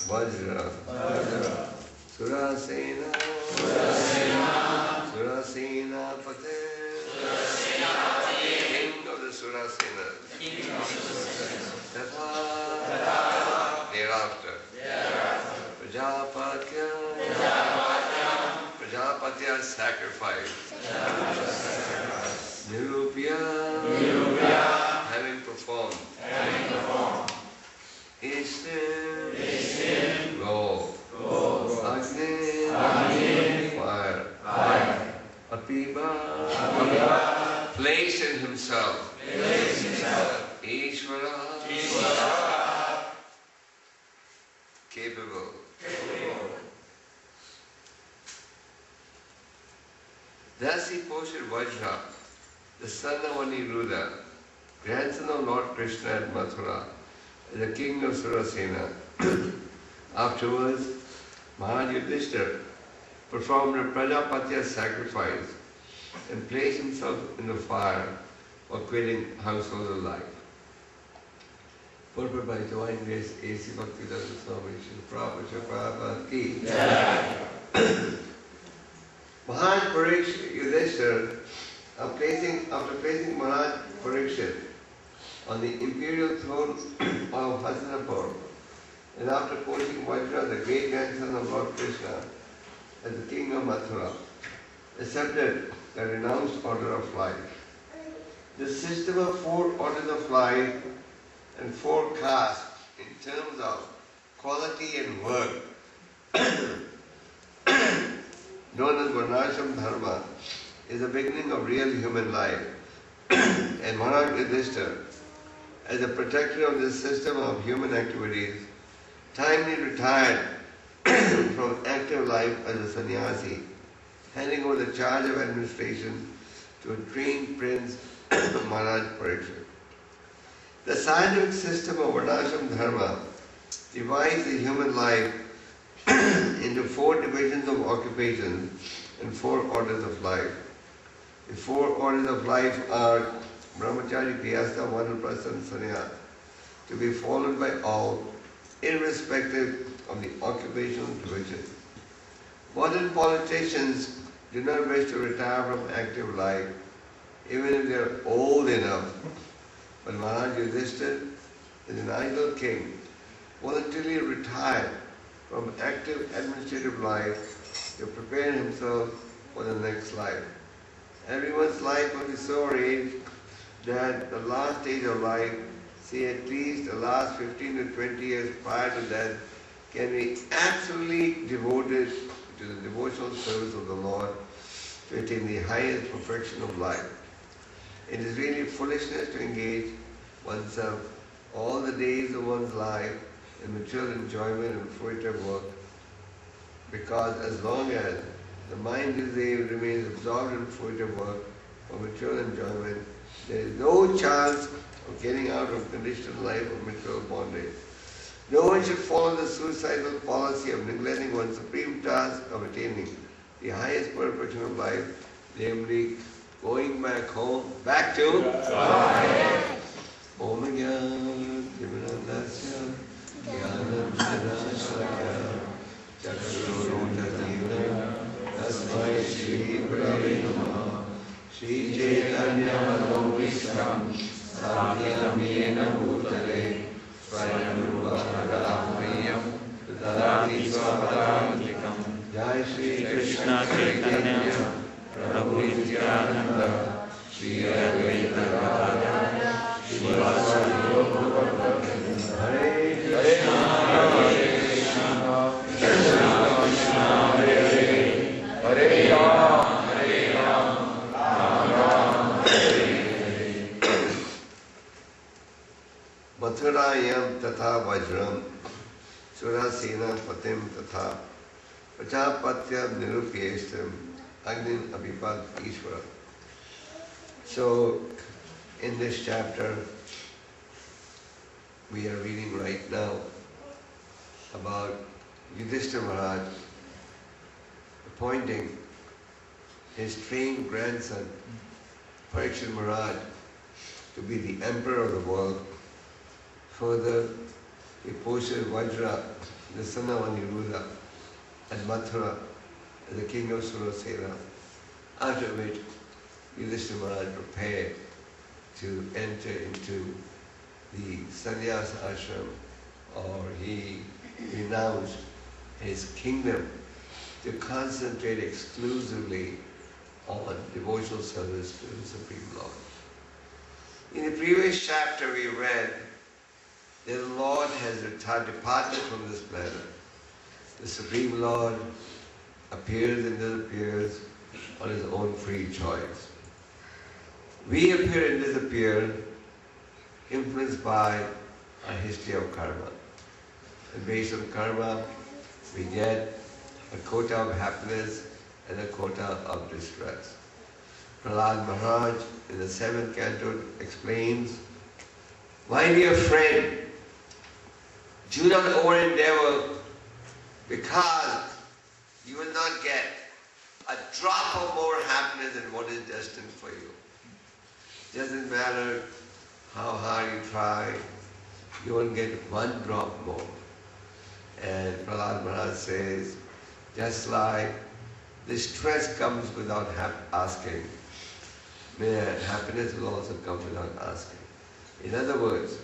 Vajra, Surasena, Surasena Pate, King of the Surasena, Tatha, thereafter, Prajapatya sacrifice, Nirupya, having performed, Ishtin, gold, Agni, fire, Apiba, place in himself, Ishvara, capable. Thus he posted Vajra, the son of Aniruddha, grandson of Lord Krishna at Mathura, the king of Surasena. Afterwards, Maharaj Yudhishthira performed a Prajapatya sacrifice and placed himself in the fire while quitting household life. Purport by Divine Grace A.C. Bhaktivedanta Swami Srila Prabhupada Ki. Maharaj Parikshit Yudhishthira, after placing Maharaj Parikshit on the imperial throne of Hastinapur, and after posting Vajra, the great grandson of Lord Krishna, as the king of Mathura, accepted the renounced order of life. The system of 4 orders of life and 4 castes in terms of quality and work, known as Varnashram Dharma, is the beginning of real human life. And Maharaj Yudhishthira, as a protector of this system of human activities, timely retired from active life as a sannyasi, handing over the charge of administration to a trained prince, Maharaj Parikshit. The scientific system of Varnashram Dharma divides the human life into 4 divisions of occupations and 4 orders of life. The 4 orders of life are Brahmachari, Grihastha, Vanaprastha and Sannyas, to be followed by all, irrespective of the occupational division. Modern politicians do not wish to retire from active life, even if they are old enough. But Maharaj Yudhishthira, as an ideal king, voluntarily retired from active administrative life to prepare himself for the next life. Everyone's life will be so arranged that the last stage of life, say at least the last 15 to 20 years prior to that, can be absolutely devoted to the devotional service of the Lord, to attain the highest perfection of life. It is really foolishness to engage oneself all the days of one's life in mature enjoyment and fruitive work, because as long as the mind remains absorbed in fruitive work or mature enjoyment, there is no chance of getting out of conditioned life of material bondage. No one should follow the suicidal policy of neglecting one's supreme task of attaining the highest perfection of life, namely going back home, back to Om Jnana Timirandasya Jnanam Saraswaya Chakshurunatira Tasmai Shri Gurave Namaha Shri Chaitanya Manobhishtam Sadhyam Yena Bhutale Swayam Ruparadamriyam Tadati Swapadantikam Jai Shri Krishna Chaitanya Prabhu Nityananda Shri Advaita Gadadhara Shivasari Hare Krishna Hare Krishna Krishna Krishna Hare Hare Hare Ram Hare Ram Ram Ram Hare Hare. Mathurayam tatha vajram Surasena patim tatha Prajapatya nirupyeshtam Agnin abhipad Ishvara. So, in this chapter, we are reading right now about Yudhishthira Maharaj appointing his trained grandson, Parikshit Maharaj, to be the emperor of the world. Further, he posted Vajra, the son of Aniruddha, at Mathura as the king of Surasena, after which Yudhishthira Maharaj prepared to enter into the sannyas ashram, or he renounced his kingdom to concentrate exclusively on devotional service to the Supreme Lord. In the previous chapter we read that the Lord has departed from this planet. The Supreme Lord appears and disappears on his own free choice. We appear and disappear influenced by our history of karma. And based on karma, we get a quota of happiness and a quota of distress. Prahlad Maharaj in the 7th canto explains, "My dear friend, do not over-endeavor, because you will not get a drop of more happiness than what is destined for you. It doesn't matter how hard you try, you won't get one drop more." And Prahlad Maharaj says, just like the stress comes without asking, happiness will also come without asking. In other words,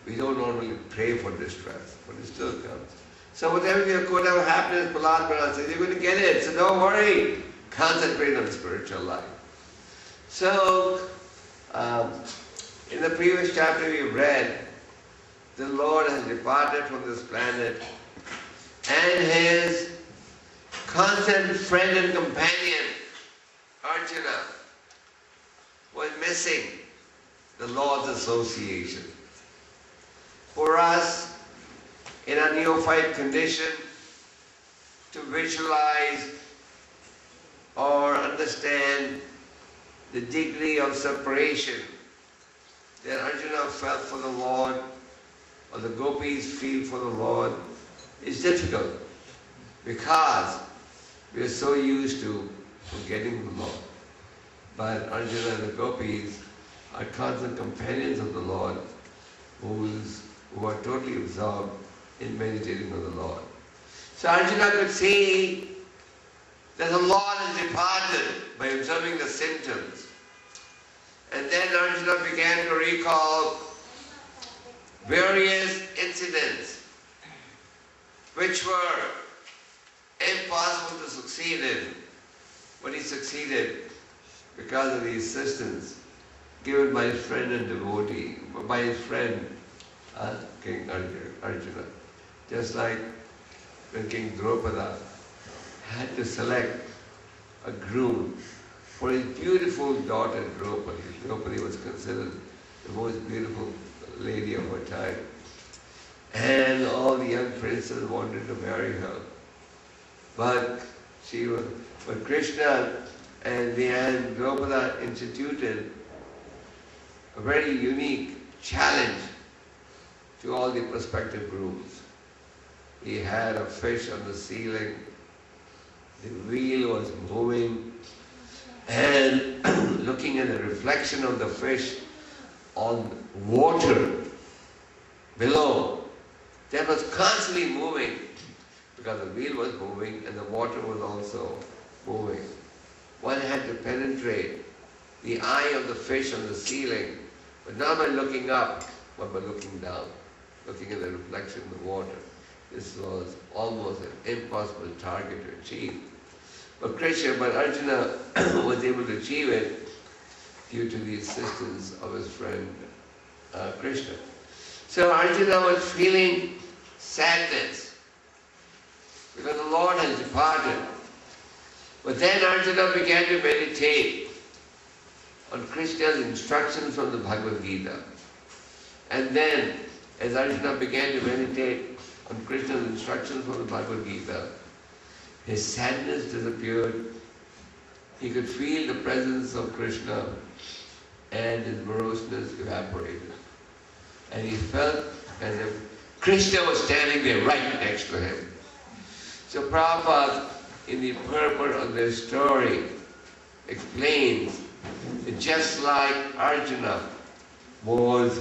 we don't normally pray for distress, but it still comes. So whatever your quota of happiness, Prahlad Maharaj says, you're going to get it, so don't worry. Concentrate on spiritual life. So, in the previous chapter we read, the Lord has departed from this planet, and his constant friend and companion, Arjuna, was missing the Lord's association. For us, in our neophyte condition, to visualize or understand the degree of separation that Arjuna felt for the Lord, or the gopis feel for the Lord, is difficult, because we are so used to forgetting the Lord. But Arjuna and the gopis are constant companions of the Lord, who are totally absorbed in meditating on the Lord. So Arjuna could see that the Lord has departed by observing the symptoms. And then Arjuna began to recall various incidents which were impossible to succeed in, but he succeeded because of the assistance given by his friend and devotee, by his friend King Arjuna. Just like when King Drupada had to select a groom for his beautiful daughter Draupadi. Draupadi was considered the most beautiful lady of her time. And all the young princes wanted to marry her. But Krishna and Drupada instituted a very unique challenge to all the prospective grooms. He had a fish on the ceiling, the wheel was moving, and looking at the reflection of the fish on water below, that was constantly moving, because the wheel was moving and the water was also moving. One had to penetrate the eye of the fish on the ceiling, but not by looking up, but by looking down, looking at the reflection of the water. This was almost an impossible target to achieve. But Arjuna was able to achieve it due to the assistance of his friend Krishna. So Arjuna was feeling sadness because the Lord has departed. But then Arjuna began to meditate on Krishna's instructions from the Bhagavad Gita. And then, as Arjuna began to meditate on Krishna's instructions from the Bhagavad Gita, his sadness disappeared. He could feel the presence of Krishna, and his moroseness evaporated. And he felt as if Krishna was standing there right next to him. So Prabhupada, in the purport of this story, explains that just like Arjuna was